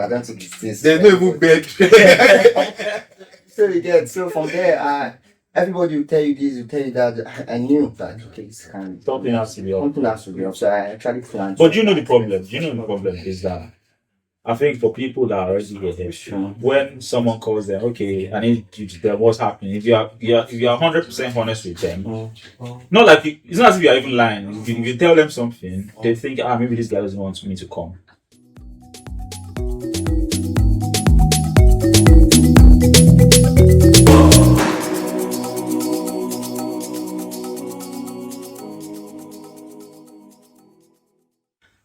I don't think it's this. There's no even bed. So from there, everybody will tell you this, will tell you that. I knew that Something has to be up. something has to be up. So I actually planned. But you know the problem. You know the problem is that I think for people that are already here, when someone calls them, okay, I need you to tell what's happening. If you are 100% honest with them, not like it's not as if you are even lying. If you tell them something, they think, maybe this guy doesn't want me to come.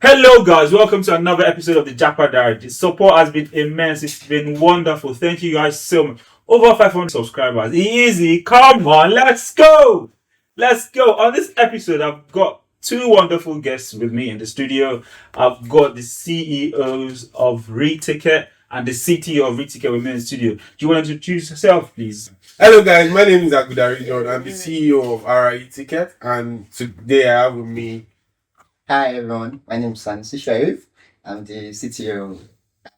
Hello guys, welcome to another episode of the Japa Diary. The support has been immense, it's been wonderful. Thank you guys so much. Over 500 subscribers. Easy, come on, let's go. Let's go. On this episode, I've got two wonderful guests with me in the studio. I've got the CEOs of RIETicket and the CTO of RIETicket with me in the studio. Do you want to introduce yourself, please? Hello guys, my name is Aguda, Ridwan. I'm the CEO of RIETicket, and today I have with me. Hi everyone, my name is Sanusi. I'm the CTO of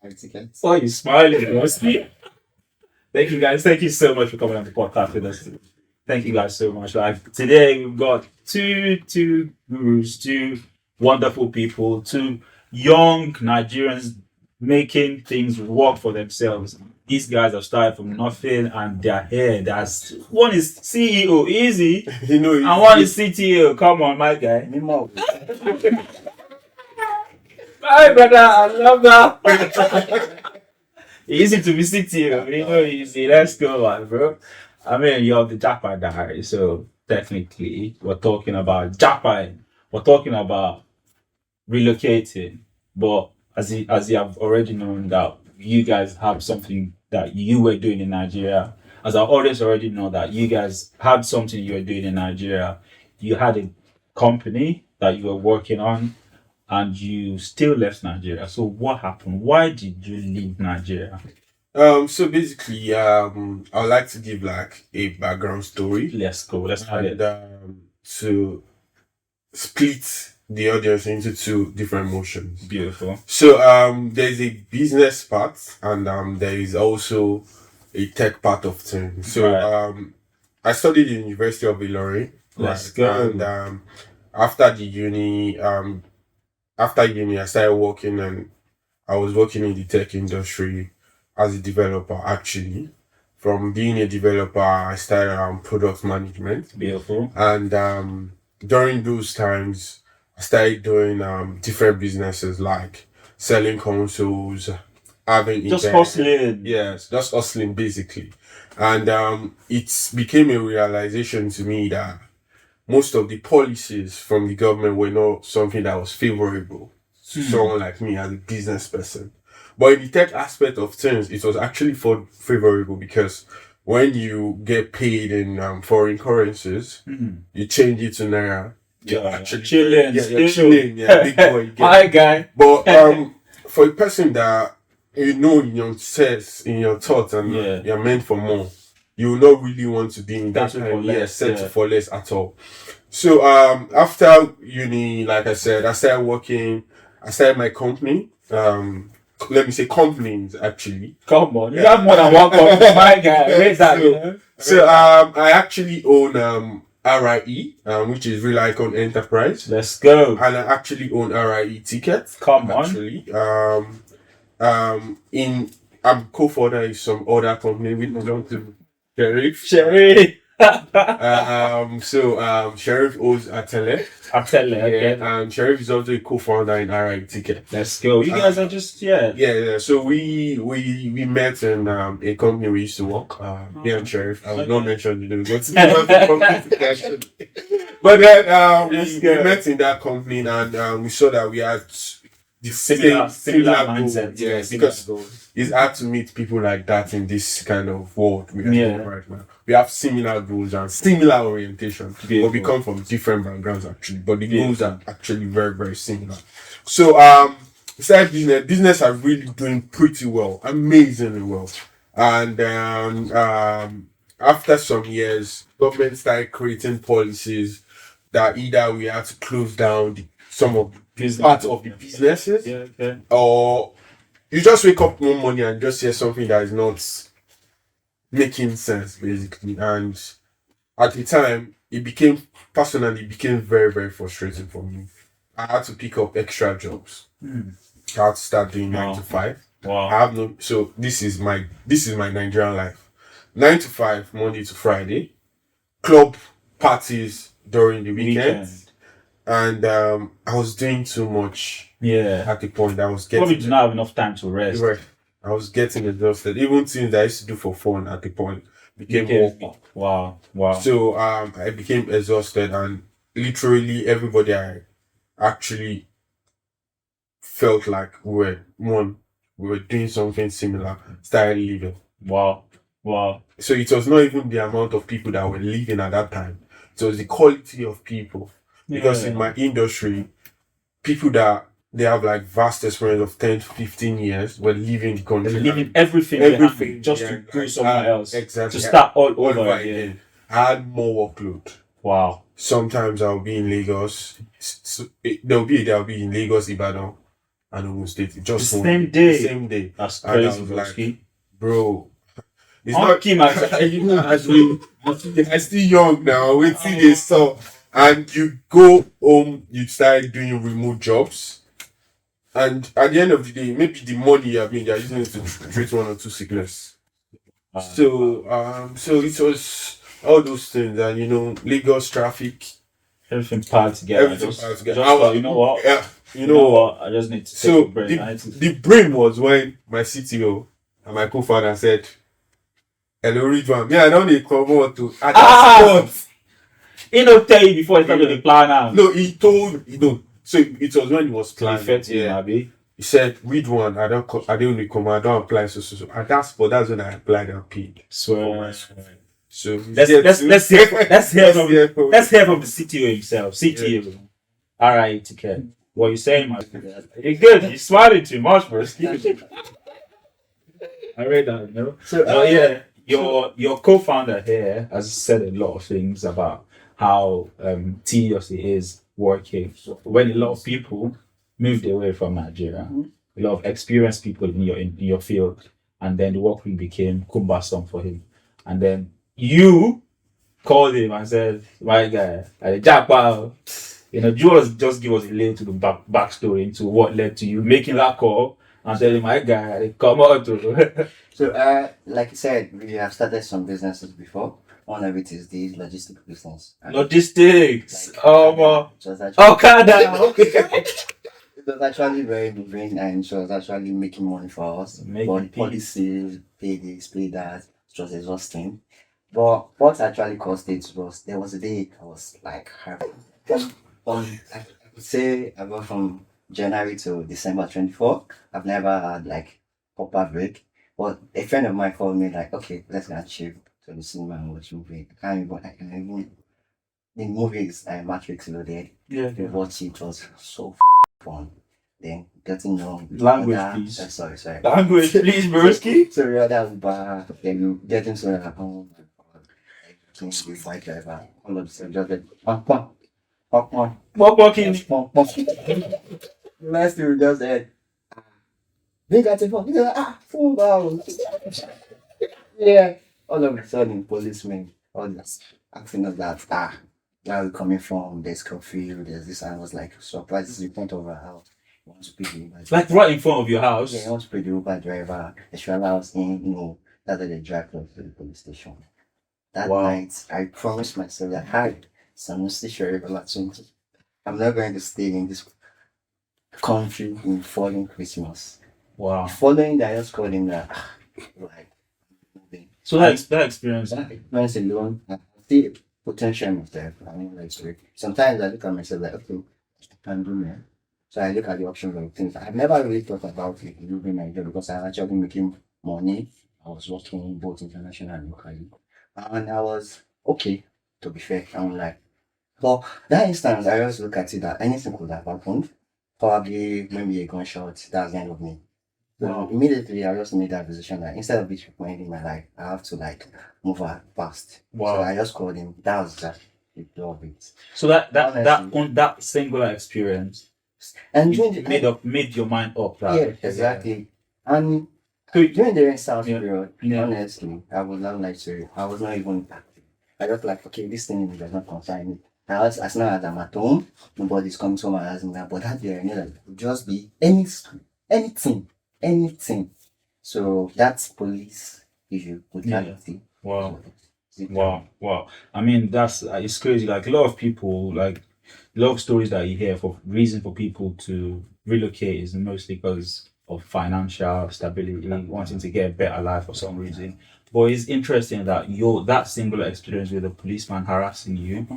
RIETicket. Why are you smiling, mostly? Thank you guys. Thank you so much for coming on the podcast with us. Thank you guys so much. Like today we've got two gurus, two wonderful people, two young Nigerians making things work for themselves. These guys have started from nothing and they're here. One is CEO, easy, and one is CTO. Come on, my guy. Hi, brother. I love that. Easy to be CTO. Easy. Let's go, man, bro. I mean, you're the Japa Diary, so technically, we're talking about Japa. We're talking about relocating, but as you have already known that you guys have something that you were doing in Nigeria. As our audience already know that you guys had something you were doing in Nigeria. You had a company that you were working on and you still left Nigeria. So what happened? Why did you leave Nigeria? So basically, I'd like to give like a background story. Let's go. Let's have it. To split the audience into two different motions. Beautiful. So there's a business part and there is also a tech part of things. So Right. I studied in the University of Ilorin. Let's go. And after uni I started working, and I was working in the tech industry as a developer. Actually, from being a developer, I started product management. Beautiful. And during those times, I started doing different businesses like selling consoles, having Just events. hustling. Yes, just hustling basically. And it became a realization to me that most of the policies from the government were not something that was favorable to someone like me as a business person. But in the tech aspect of things, it was actually favorable because when you get paid in foreign currencies, you change it to Naira. Yeah, actually chilling. you're chilling, big boy. Hi, guy. But for a person that in your thoughts and you're meant for more, you will not really want to be in that settle for less at all. So after uni, like I said, I started working. I started my company. Let me say companies actually. Come on, you have more than one company, my guy. Raise that. So I actually own RIE, which is Real Icon Enterprise. Let's go. And I actually own RIETicket. Come on. Actually, I'm co-founder in some other company. We belong to Sheriff. Sheriff owns Atele. Okay. And Sheriff is also a co-founder in RIETicket. Let's go. You guys are just Yeah. So we met in a company we used to work. Me and Sheriff. I will not mention the name, but then we met in that company, and we saw that we had the similar mindset. Yes, because it's hard to meet people like that in this kind of world we are in right now. We have similar goals and similar orientation, but we come from different backgrounds actually. But the goals are actually very, very similar. So besides business are really doing pretty well, amazingly well. And after some years, government started creating policies that either we had to close down some of the parts of the businesses, or you just wake up one morning and just hear something that is not making sense, basically. And at the time, it became very, very frustrating for me. I had to pick up extra jobs. I had to start doing 9 to 5. Wow. I have no, so this is my Nigerian life. 9 to 5, Monday to Friday. Club parties during the weekend. And I was doing too much. Yeah. At the point I was Probably getting do not have enough time to rest. right. I was getting exhausted. Even things that I used to do for fun at the point became more. Wow. Wow. So I became exhausted, and literally everybody I actually felt like we were doing something similar started leaving. Wow. So it was not even the amount of people that were leaving at that time. It was the quality of people. Because in my industry, people that they have like vast experience of 10 to 15 years were leaving the country. Leaving everything just to go somewhere else. Exactly. To start all over again. I had more workload. Wow. Sometimes I'll be in Lagos. There'll be in Lagos, Ibadan, and Ogun State. Just the same day. Same day. That's crazy, like, bro. It's not Kim, I'm still young now. Wait till they saw. And you go home, you start doing remote jobs. And at the end of the day, maybe the money you're using it to treat 1 or 2 sickness. So it was all those things, and Lagos traffic. Everything piled together. You know what? Yeah. You know what? I just need to take a break. The brain was when my CTO and my co-founder said, "Hello, Ridwan. Yeah, I don't need to come out to at that spot." He don't tell you before he started the plan out. No, he told So it was when he was planning. He said, "Ridwan, I don't come. I don't apply." So at that spot, that's when I applied and paid. Swear. So let's hear from the CTO himself. CTO. RIETicket. What you saying, my friend? You're good. You're smiling too much, bro. I read that, So your co-founder here has said a lot of things about how tedious it is working. When a lot of people moved away from Nigeria, a lot of experienced people in your field, and then the work became cumbersome for him. And then you called him and said, "My guy, Jackpot." Just give us a little to the backstory into what led to you making that call and telling my guy, "Come out." So, like you said, we have started some businesses before. One of it is the logistics business. Logistics. It was actually very moving, and it was actually making money for us. But policies, pay this, pay that, it was exhausting. But what actually caused it was there was a day I was like having I could say I got from January to December 24. I've never had like proper break. But a friend of mine called me like, "Okay, let's go and chill to the cinema and watch movie." I can even the movies Matrix loaded. Yeah. We watched it. It was so fun. Then getting known language, please. Sorry. Language, please, broski. So we other bar, then getting to the home. The bike driver, all of a sudden just like walking. Last thing we just said, "They got a phone." Phone down. Yeah. All of a sudden, policemen, all this asking us that, where are we coming from? There's curfew, there's this. And I was like, surprised, this is in front of our house. You want to pay the Uber driver. Like right in front of your house? Yeah, you want to pay the Uber driver. They should allow us in, that's why they drive us to the police station. That night, I promised myself that, "Hi, Sanusi Sheriff, I'm not going to stay in this country in following Christmas." Wow. Following that, I just called him that, like, so that experience. That experience alone, I see potential in myself. Sometimes I look at myself like, okay, I can do that. So I look at the options of things. I've never really thought about it leaving Nigeria because I actually making money. I was working both international and locally. And I was okay, to be fair. I'm like, but that instance, I just look at it that anything could have happened. Probably maybe a gunshot, that's the end of me. So immediately I just made that decision that instead of this ending my life, I have to like move fast. Wow. So I just called him. That was that. The of it. So that singular experience, and made your mind up. Yeah, exactly. And So, during the South Yeah. period, Yeah. honestly, I would not like to. I was not even active. I just like, okay, this thing does not concern me. As long as I'm at home, nobody's coming to my house. But that day, I know that it would just be anything. So that's police issue, brutality. Wow. So, Wow. I mean, that's it's crazy. Like a lot of people, like a lot of stories that you hear for reason for people to relocate is mostly because of financial stability, wanting to get a better life for some reason. But it's interesting that that singular experience with a policeman harassing you.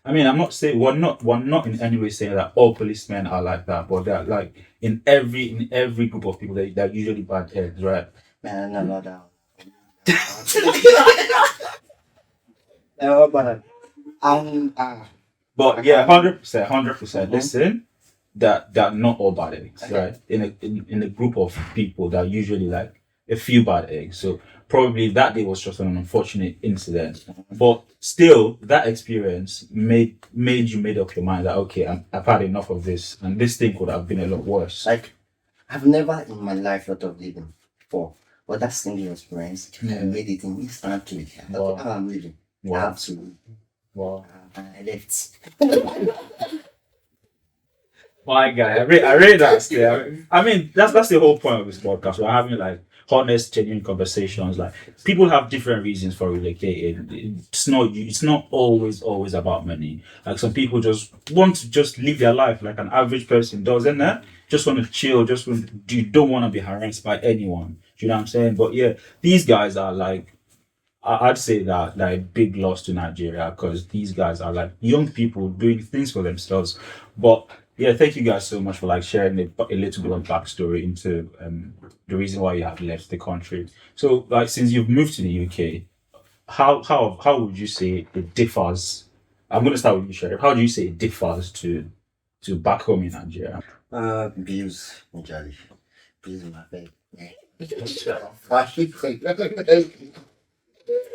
I mean, I'm not saying we're not in any way saying that all policemen are like that, but they're like in every group of people that usually bad heads, right? Man, no, no, but and But yeah, 100%. Listen, that not all bad eggs, right? In a group of people that usually like a few bad eggs. So probably that day was just an unfortunate incident. But still, that experience made you made up your mind that okay, I've had enough of this, and this thing could have been a lot worse. like I've never in my life thought of leaving before, but that single experience I made it instantly. Wow. I'm leaving. Wow. Absolutely. Wow. I left. My guy, I read that still. I mean, that's the whole point of this podcast. We're having like honest, genuine conversations. Like people have different reasons for relocating. It's not always about money. Like some people just want to just live their life like an average person does, isn't it? Just want to chill. You don't want to be harassed by anyone. Do you know what I'm saying? But yeah, these guys are like. I'd say that like big loss to Nigeria because these guys are like young people doing things for themselves. But yeah, thank you guys so much for like sharing a little bit of backstory into the reason why you have left the country. So like since you've moved to the UK, how would you say it differs? I'm gonna start with you, Sheriff. How do you say it differs to back home in Nigeria? Bills, majorly. Bills in my bed.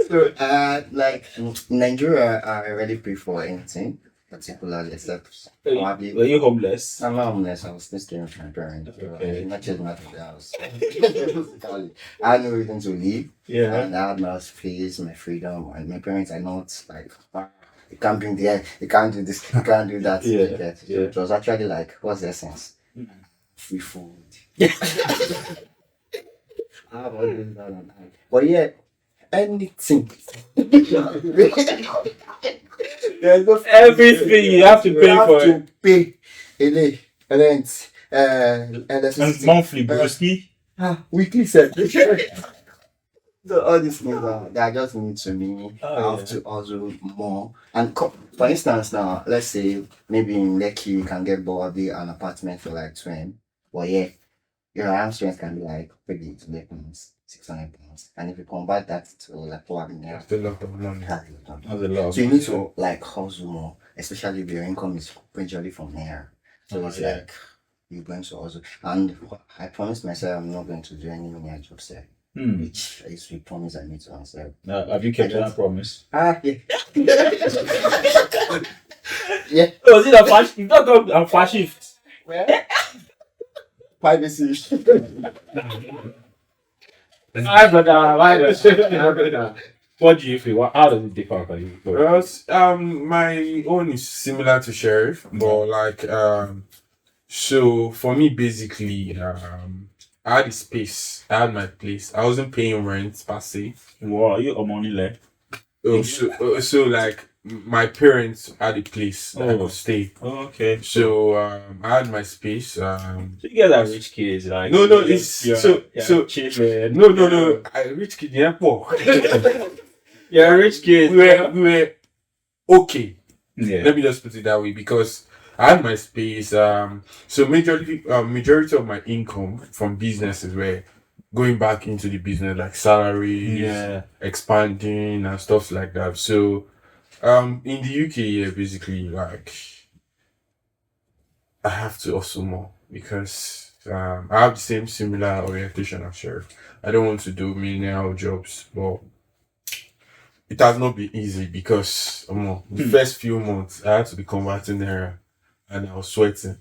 So, like Nigeria, I already pay for anything, particularly except probably. Were you homeless? I'm not homeless. I was still staying with my parents. Okay. Not just out of the house. Basically, I had no reason to leave. Yeah. And I had my space, my freedom, and my parents are not like, you can't bring the air, you can't do this, you can't do that. Yeah, Like that. So yeah. it was actually like, what's the essence? Free food. I have all this done on hand. But yeah, anything. There's no Everything you have to pay for it. pay ele, rent, And electricity, monthly, broski. weekly set. So all these things they are just new to me. Oh, I have to also more. And for instance, now let's say maybe in Lekki you can get probably an apartment for like 20. But yeah, your house rent can be like maybe £8, £600. And if you convert that to like probably now, That's a lot of money. That's a lot. so you need to like hustle more, especially if your income is majorly from here. So it's yeah. like you're going to hustle. And I promised myself I'm not going to do any menial jobs there, which is a promise I made to myself. Have you kept that promise? Yeah. Yeah. Was it a flash? You don't go a flash shift. Privacy. Hi, brother. What do you feel? How does it differ for you? Well, my own is similar to Sheriff, but like so for me basically I had a space, I had my place. I wasn't paying rent per se. Wow, you a money left? So like my parents had a place I could stay. Oh, okay. So I had my space. So you guys are rich kids, like No, it's so children. no. I rich kid, yeah, poor. You're a rich kid. we were okay. Yeah. Let me just put it that way because I had my space. So majority of my income from businesses were going back into the business, like salaries, expanding and stuff like that. So, in the UK, yeah, basically, like I have to also more because I have the similar orientation as Sheriff. I don't want to do menial jobs, but it has not been easy because the first few months I had to be converting there and I was sweating.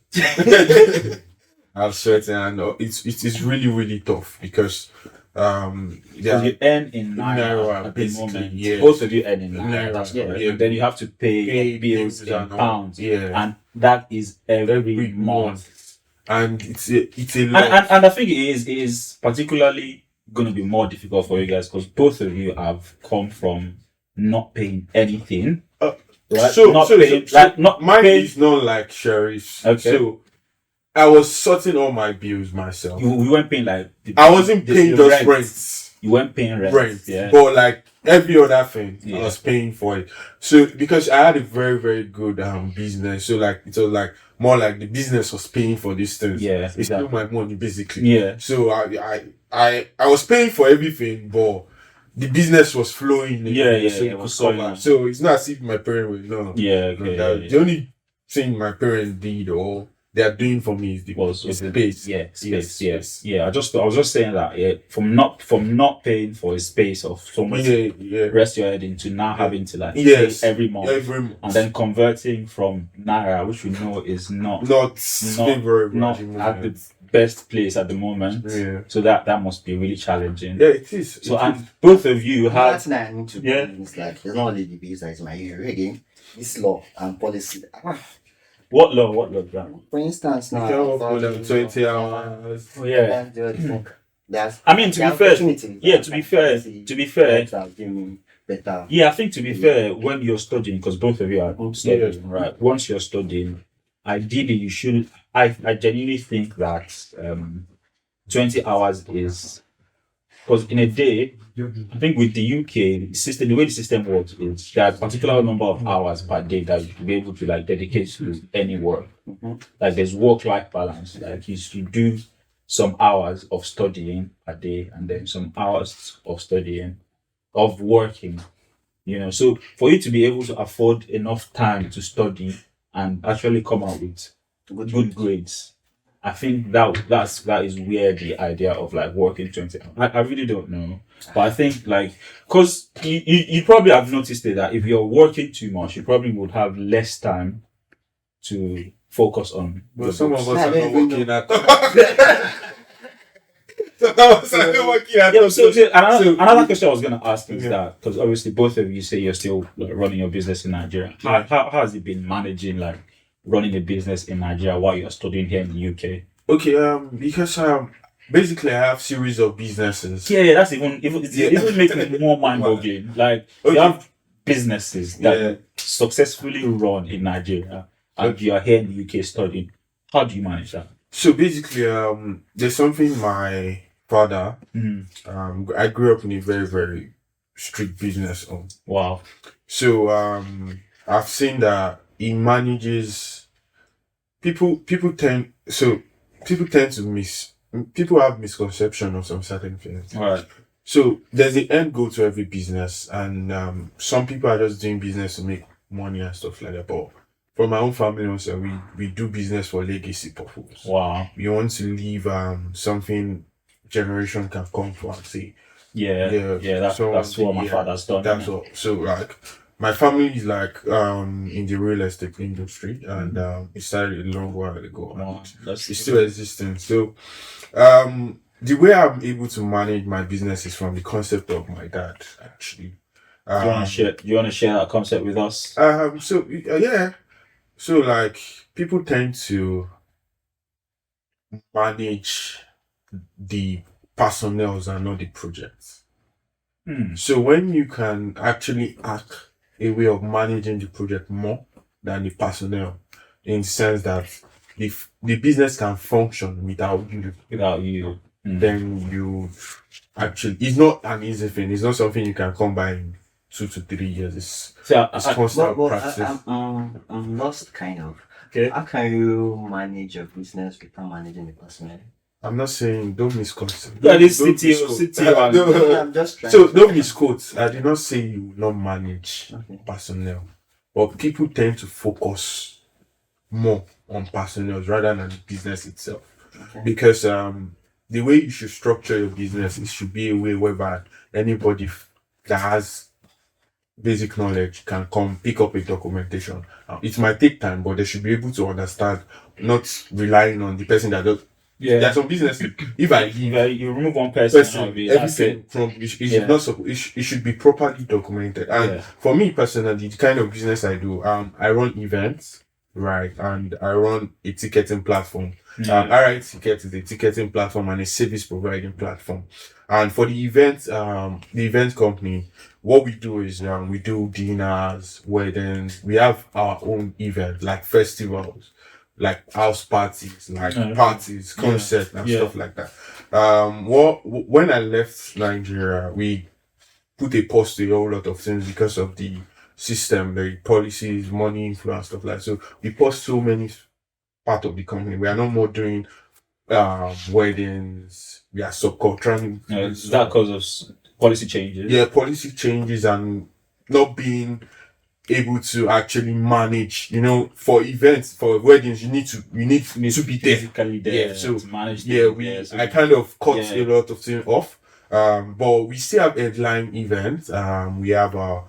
I'm sweating, and it's really really tough because Because you earn in Naira at the basically, moment. yeah. Both of you earn in Naira. Naira, That's correct. yeah. And then you have to pay bills in and all. pounds. Yeah. And that is every Every month. And it's a lot. And I think it is particularly going to be more difficult for you guys because both of you have come from not paying anything. Right? Mine is not like Sherry's. Okay. So I was sorting all my bills myself. You weren't paying like I wasn't paying just rents. You weren't paying rent. Yeah. But like every other thing, Yeah. I was paying for it. So because I had a very, very good business, so like it was like more like the business was paying for these things. Yeah. It's still my money basically. Yeah. So I was paying for everything, but the business was flowing. Yeah, so it was flowing. So it's not as if my parents were no. Yeah, No, okay. the only thing my parents did or they are doing for me is the space. Yeah, space. Yes, Yes. Yeah. I was just saying that. Yeah. From not paying for a space of so much rest your head into now having to like pay every month. And then converting from Naira, which we know is not favorable not at the best place at the moment. Yeah. So that must be really challenging. Yeah, it is. So and both of you have That's not I need to do. It's like it's not only the business, it's my area again. This law and policy. what law, Graham? For instance, now You can't work more than 20 hours. Oh yeah. That's I mean, to be fair, better. yeah, I think to be fair, when you're studying, because both of you are studying, right? Once you're studying, ideally you should. I genuinely think that 20 hours is because in a day, I think with the UK system, the way the system works is there are a particular number of hours per day that you should be able to like dedicate to any work. Like there's work-life balance. Like you do some hours of studying a day and then some hours of working. So for you to be able to afford enough time to study and actually come out with good grades, I think that is where the idea of like working 20 hours. I really don't know, but I think like because you probably have noticed it that if you're working too much, you probably would have less time to focus on. But some of us are not even working at Another question I was going to ask is that because obviously both of you say you're still running your business in Nigeria. How has it been managing like running a business in Nigeria while you're studying here in the UK? Okay, because basically I have series of businesses. Yeah, that's even making it more mind-boggling. Like you have businesses that successfully run in Nigeria and you are here in the UK studying. How do you manage that? So basically, there's something my father. I grew up in a very very strict business home. Wow. So I've seen that he manages people tend to people have misconception of some certain things. Right. So there's the end goal to every business, and some people are just doing business to make money and stuff like that. But for my own family also, we do business for legacy purpose. Wow. We want to leave something generation can come for and say. That's what my father's done. That's all. So like my family is like in the real estate industry, and it started a long while ago. Wow, It's still existing. So the way I'm able to manage my business is from the concept of my dad actually. Do you want to share that concept with us? So like people tend to manage the personnels and not the projects. So when you can actually hack a way of managing the project more than the personnel, in the sense that if the business can function without you, then you actually, it's not an easy thing. It's not something you can come by in 2 to 3 years. It's constant practice. I'm lost kind of. Okay. How can you manage your business without managing the personnel? I'm not saying don't misquote. Yeah, this CTO. I'm just trying. So don't misquote. I did not say you will not manage personnel, but people tend to focus more on personnel rather than the business itself. Because the way you should structure your business, it should be a way whereby anybody that has basic knowledge can come pick up a documentation. It might take time, but they should be able to understand, not relying on the person that Yeah. There are some businesses, if I leave You remove one person, everything from it should not it should be properly documented. And for me personally, the kind of business I do, I run events, right, and I run a ticketing platform. RIETicket is a ticketing platform and a service providing platform. And for the event company, what we do is we do dinners, weddings. We have our own events like festivals, like house parties, like parties, concerts, and stuff like that. When I left Nigeria, we put a pause to a whole lot of things because of the system, the policies, money influence, stuff like that. So we paused so many part of the company. We are no more doing weddings. We are subcontracting. Is that because of policy changes? Yeah, policy changes and not being able to actually manage. For events, for weddings, you need to be there. Physically there. Yeah, so to manage. I kind of cut a lot of things off. But we still have headline events. We have our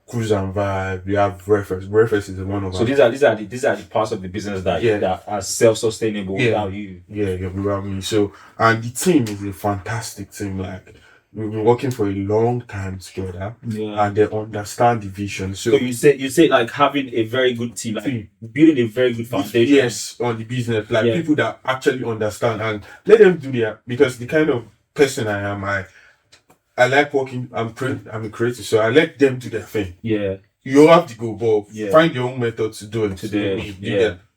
cruise and vibe. We have reference. Reference is one of. So these are the parts of the business that are self-sustainable without you. Yeah, without me. So, and the team is a fantastic team. Like, we've been working for a long time together, and they understand the vision. So you say like having a very good team, like building a very good foundation. Yes, on the business, like people that actually understand and let them do their, because the kind of person I am, I like working. I'm a creative, so I let them do their thing. Yeah, you have to go, but find your own method to do it.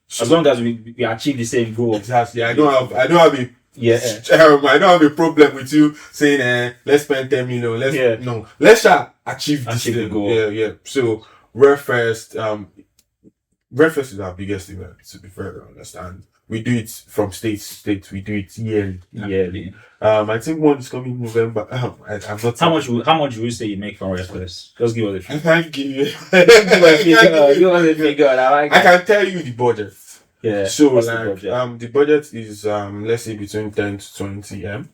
So, as long as we achieve the same goal. Exactly. I don't have a I don't have a problem with you saying, let's spend 10 million. No, let's achieve the goal. Yeah. So, Refest is our biggest event, to be fair, I understand. We do it from state to state. We do it yearly. I think one is coming in November. I'm not. How much would you say you make from Refest? Just give us a figure. I can't give you. Give us a figure. I can tell you the budget. Yeah. So the budget is let's say between 10 to 20 M.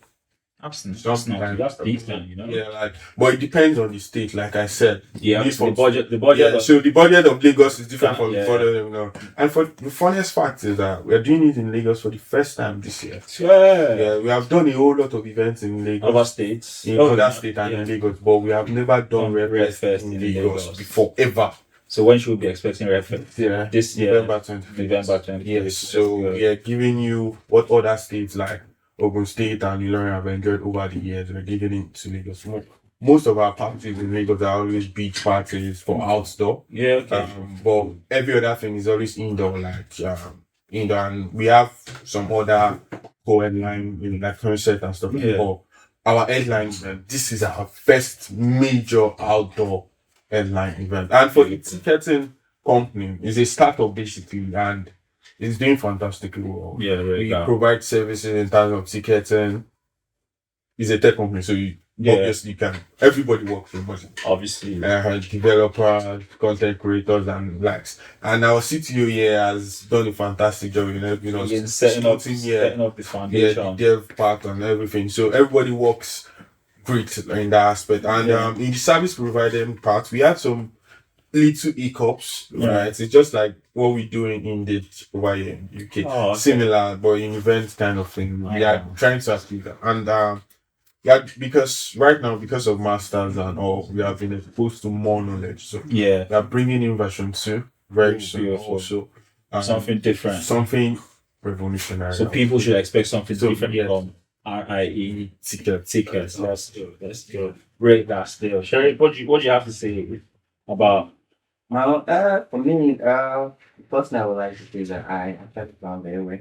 That's decent, Yeah, but it depends on the state, like I said. Yeah, the budget. So the budget of Lagos is different from the budget. And for the funniest fact is that we are doing it in Lagos for the first time this year. Yeah, we have done a whole lot of events in Lagos. Other states. In other states and in Lagos, but we have never done Refest in Lagos before, ever. So when should we be expecting Refest? Yeah, this year. November 20. November 20. Yes. So we are giving you what other states like Ogun State and Ilorin have enjoyed over the years. We're giving it to Lagos. Most of our parties in Lagos are always beach parties for outdoor. Yeah, okay. But every other thing is always indoor, indoor. And we have some other co-headline, like concert and stuff. Yeah. But our headline event, this is our first major outdoor headline event. And for the ticketing company, it's a startup basically, and it's doing fantastically well. Yeah, we provide services in terms of ticketing. It's a tech company, so obviously everybody works remotely. Obviously. Developers, content creators, and likes. And our CTO here has done a fantastic job in setting up the foundation. Yeah, the dev part and everything. So everybody works great in that aspect. And in the service providing part, we had some little hiccups, right? It's just like what we do in the Waye in UK. Oh, okay. Similar, but in events kind of thing. We are trying to achieve that. And because right now, because of masters and all, we have been exposed to more knowledge. So we are bringing in version 2 very soon. Also, something different, something revolutionary. So people should expect something different from RIETicket. Let's go. Rate that still. Sherry, what do you have to say about? Well, for me, first I would like to say that I try to plan very well.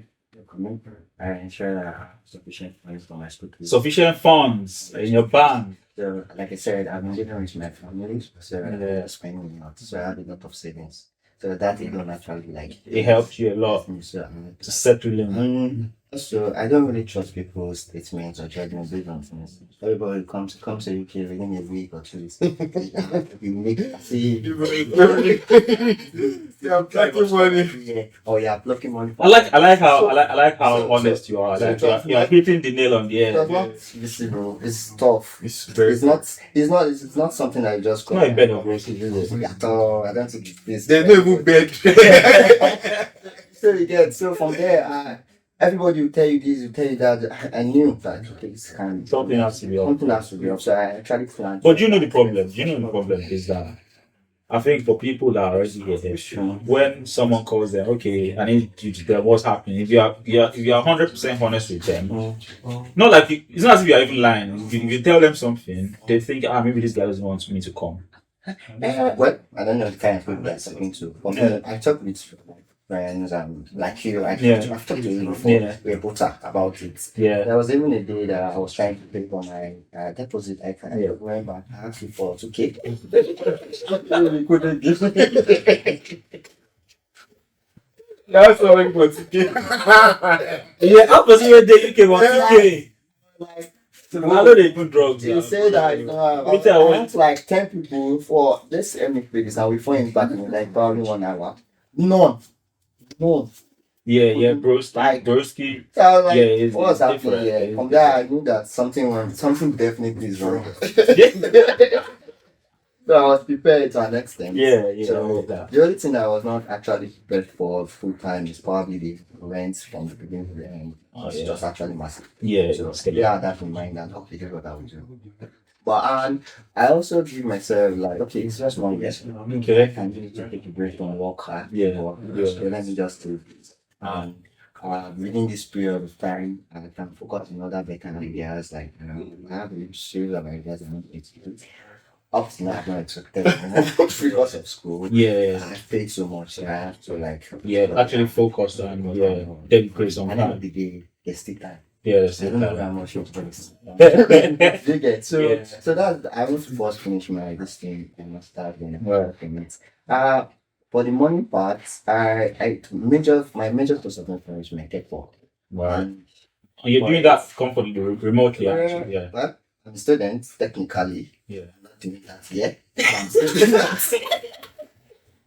I ensure that I have sufficient funds for my school. Sufficient funds in your bank. So, like I said, I've been living with my family, so I spending a lot. So I had a lot of savings. So that it don't actually it helped you a lot to settle in. So I don't really trust people's statements or judgment based on things. Everybody comes to UK within a week or 2 weeks. You make you're plucking money. Oh yeah, plucking money. I like how honest you are. You're hitting the nail on the head. Listen, bro, it's tough. It's not something I just call. Not a bed of roses. At all. I don't think it's there's no even bed. So from there, everybody will tell you this, will tell you that. I knew that this can Something has to be up. something has to be up. So I actually planned. But you know the problem. You know the problem is that I think for people that are already here, when someone calls them, okay, I need you to tell what's happening. If you are 100% honest with them, not like it's not as if you are even lying. If you tell them something, they think, maybe this guy doesn't want me to come. Well, I don't know the kind of people that's talking to. For me, I talk with friends and like you. I've talked to you before. Yeah. We both talked about it. Yeah. There was even a day that I was trying to pay for my deposit. I remember I asked you for 2K. You couldn't give me. That's something for today. Yeah, how was your day you came on TK? Like, I know they do drugs. you say that I went like 10 people for this this and we phone back in like probably 1 hour. None. Yeah, broski. So I was like, It's what's happening different. here? It's From there, I knew that something definitely is wrong. So I was prepared to an extent. So the only thing I was not actually prepared for full time is probably the rent from the beginning to the end. It's just actually massive. So that in mind and okay, here's what I would do. But I also give myself like, okay, it's just 1 year. Okay. I can need to take a break from work hard. So let me just do this. Within this period of time, I can focus on other better ideas. Like, I have a series of ideas I want to do. Up to now, I've not expected because of school. I've paid so much, so I have to actually focus on dedicate some at the end of time. the day, there's still time. Yeah, I don't know how much of this. You get so that I want to first finish this thing and not start doing it. For the money part, my major source of income is my tech work. Wow. And you're doing that comfortably remotely, actually. Yeah. Well, I'm a student technically. Yeah. I'm not doing that yet. I'm still doing that.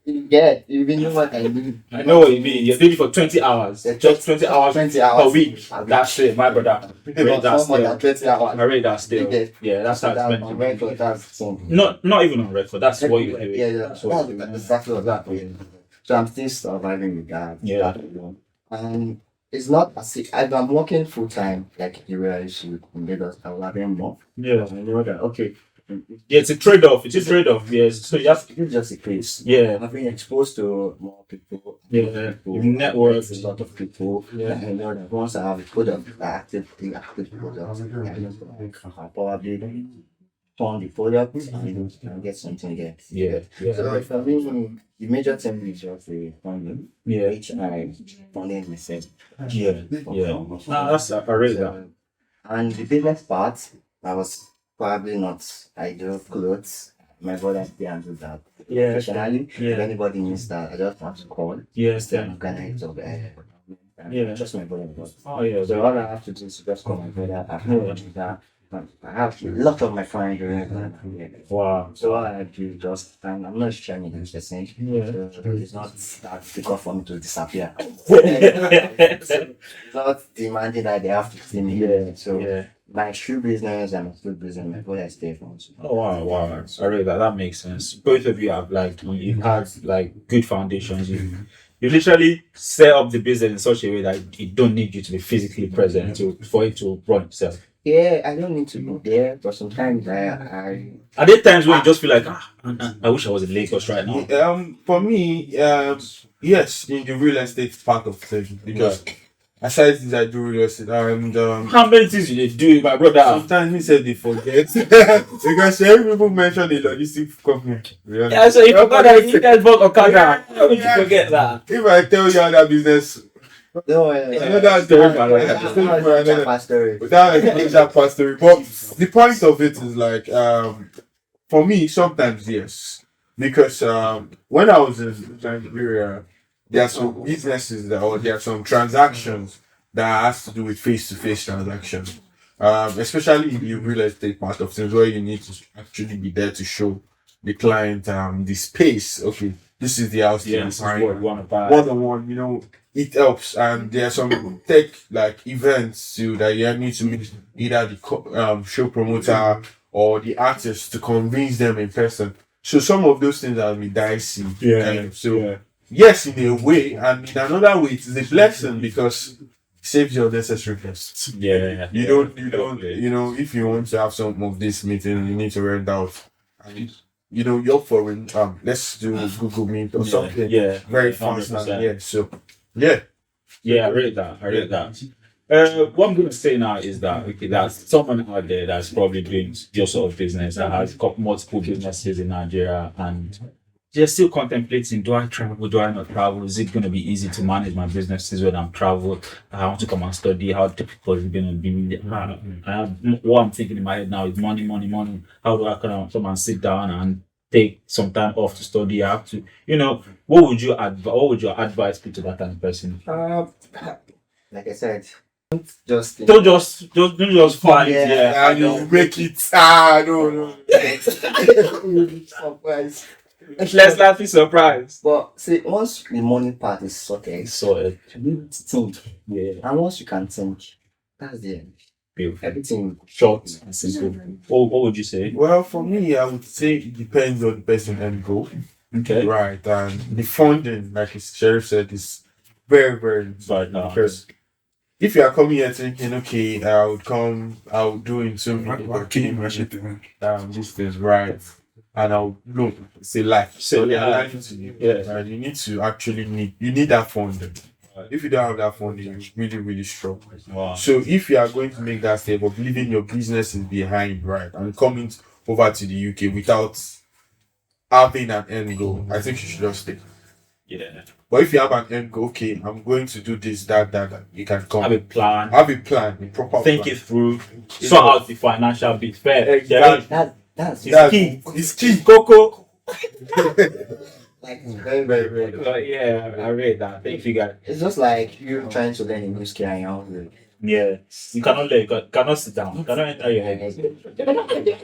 Yeah, you even know what I mean. I know what you mean. You're doing it for 20 hours. Just 20 hours 20 hours per week. That's it, my brother. Rate that more than still. 20 hours. I rate that still. Yeah, that's how it's meant to on be. record, that's Not even on record. That's what you do. that's exactly what that is. So I'm still surviving with that. Yeah. And it's not as if I'm working full time, like the real issue in Lagos, I will have more. Yeah. I know that, okay. Yeah, it's a trade-off. It's a trade-off. Yes. So you have to. It's just a case. Yeah. I've been exposed to more people. Yeah. Networks. A lot of people. Yeah. I know that once I have a product, active product, I'll probably turn the product and get something there. Yeah. So for me, the major thing is just the funding. Yeah. Which I funded myself. Yeah. That's I rate that. And the business part, I was probably not. I do clothes. My brother still handles that. Yeah. Professionally, if anybody needs that, I just want to call. Yes. Then organize of just my brother. Oh yeah. So all I have to do is just call my brother. I have a lot of my friends doing it. Wow. So all I have to do is just, I'm not sharing it with the Yeah. So it's not that difficult for me to disappear. It's not demanding that they have to see me. So my shoe business and my food business, my brother stay from. Oh wow. Sorry that makes sense. Both of you have you had good foundations. You literally set up the business in such a way that it don't need you to be physically present for it to run itself. Yeah, I don't need to be there, but sometimes I Are there times when you just feel like I wish I was in Lagos right now? For me, yes, in the real estate part of things, because aside this, I do real estate, and how many things you do, my brother? sometimes me say they forget because every people mention the logistic company. Yeah, so you forgot that you guys bought Okada. How did you forget that? If I tell you how that business, no, that's the story. Without a past story, but the point of it is for me, sometimes yes, because when I was in Nigeria, there are some businesses or there are some transactions that has to do with face-to-face transactions, especially in the real estate part of things where you need to actually be there to show the client the space. Okay, this is the house. This is what you want to buy. One-on-one, it helps, and there are some tech events too that you need to meet either the show promoter or the artist to convince them in person. So some of those things will be dicey. Yes, in a way, and in another way, it is a blessing because saves your necessary costs. Yeah. You don't, if you want to have some of this meeting, you need to rent out. And, you're for let's do Google Meet or something. Yeah. Very fast. 100%. Yeah. So, yeah. Yeah, I read that. What I'm going to say now is that there's someone out there that's probably doing your sort of business that has got multiple businesses in Nigeria and they're still contemplating, do I travel, do I not travel? Is it going to be easy to manage my businesses when I'm travel? I want to come and study. How difficult is it going to be? What I'm thinking in my head now is money. How do I come and sit down and take some time off to study? I have to, what would your advice be to that kind of person? Like I said, don't Don't just fight. Yeah, And you make it. No. surprise. Let's not be surprised. But see, once the money part is sorted, So, you need to think. yeah, And once you can think, that's the end. beautiful. Everything. Short and simple. What would you say? Well, for me, I would say it depends on the person and goal. Okay. Right. And the funding, like his sheriff said, is very, very Right now. because if you are coming here thinking, okay, I'll do in so many this things right, and I'll look, it's a life. So, they're yeah. lying to you. Yeah. Right? You need to actually need that funding. If you don't have that funding, you're really, really strong. Wow. So if you are going to make that step of leaving your business in behind, right, and coming over to the UK without having an end goal, I think you should just stay. Yeah. But if you have an end goal, okay, I'm going to do this, that, you can come. Have a plan. Have a plan, a proper Think plan. it through. Sort out the financial bit. Fair. Exactly. That's It's key. It's key. Coco. like very, very, very. Yeah, I read that. Thank you guys. It's just like you trying to learn a new skill and you're hungry. Yeah. You cannot sit down. You cannot enter your head.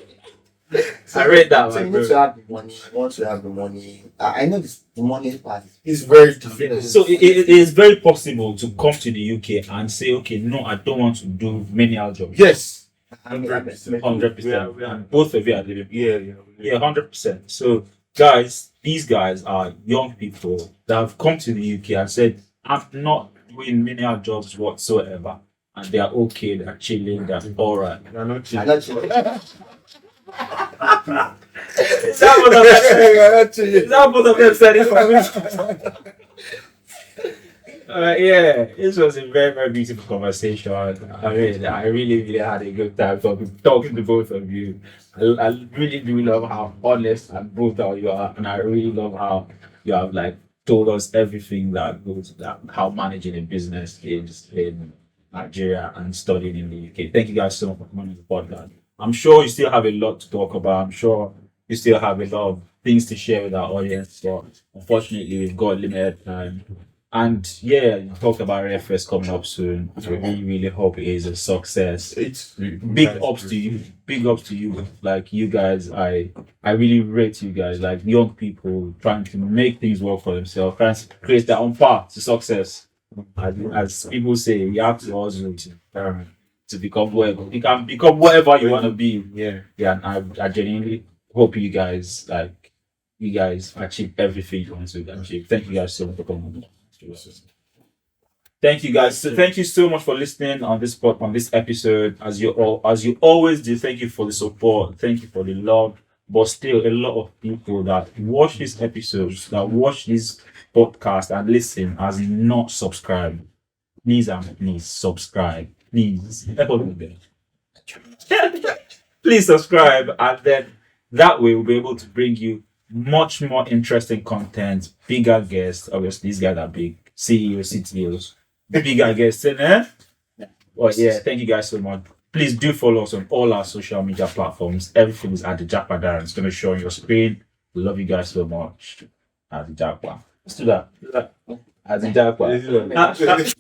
I read that So you one, need to bro. have the money. Once you have the money, I know the money part. It's very difficult. So it is very possible to come to the UK and say, okay, no, I don't want to do menial jobs. Yes. 100%. We are- And both of you are living. Yeah. Yeah, 100%. So, guys, these guys are young people that have come to the UK and said, I'm not doing menial jobs whatsoever. And they are okay, they're chilling, they're alright. You're not I'm cheating. not sure. Is that what I'm You're not cheating. Is that both of them said it for me? Yeah, this was a very, very beautiful conversation. I mean, I really had a good time talking to both of you. I really do love how honest and brutal you are, and I really love how you have told us everything that goes that how managing a business is in Nigeria and studying in the UK. Thank you guys so much for coming on the podcast. I'm sure you still have a lot to talk about. I'm sure you still have a lot of things to share with our audience, but unfortunately, we've got limited time. And yeah, you talked about RFS coming up soon. I really, really hope it is a success. It's Big ups to you. Big ups to you. Like you guys, I really rate you guys. Like young people trying to make things work for themselves, trying to create their own path to success. As people say, you have to hustle to become whatever. You can become whatever you want to be. Yeah. Yeah, and I genuinely hope you guys achieve everything you want to achieve. Thank you guys so much for coming. Thank you guys. So thank you so much for listening on this episode. As you always do, thank you for the support. Thank you for the love. But still a lot of people that watch these episodes, that watch this podcast and listen has not subscribed. Please subscribe. Please. Please subscribe, and then that way we'll be able to bring you much more interesting content, bigger guests. Obviously, these guys are big. CEOs, CTOs, bigger guests, Well, yeah, thank you guys so much. Please do follow us on all our social media platforms. Everything is at the Jackpot. It's going to show on your screen. Love you guys so much. At the Jackpot. Let's do that. At the Jackpot.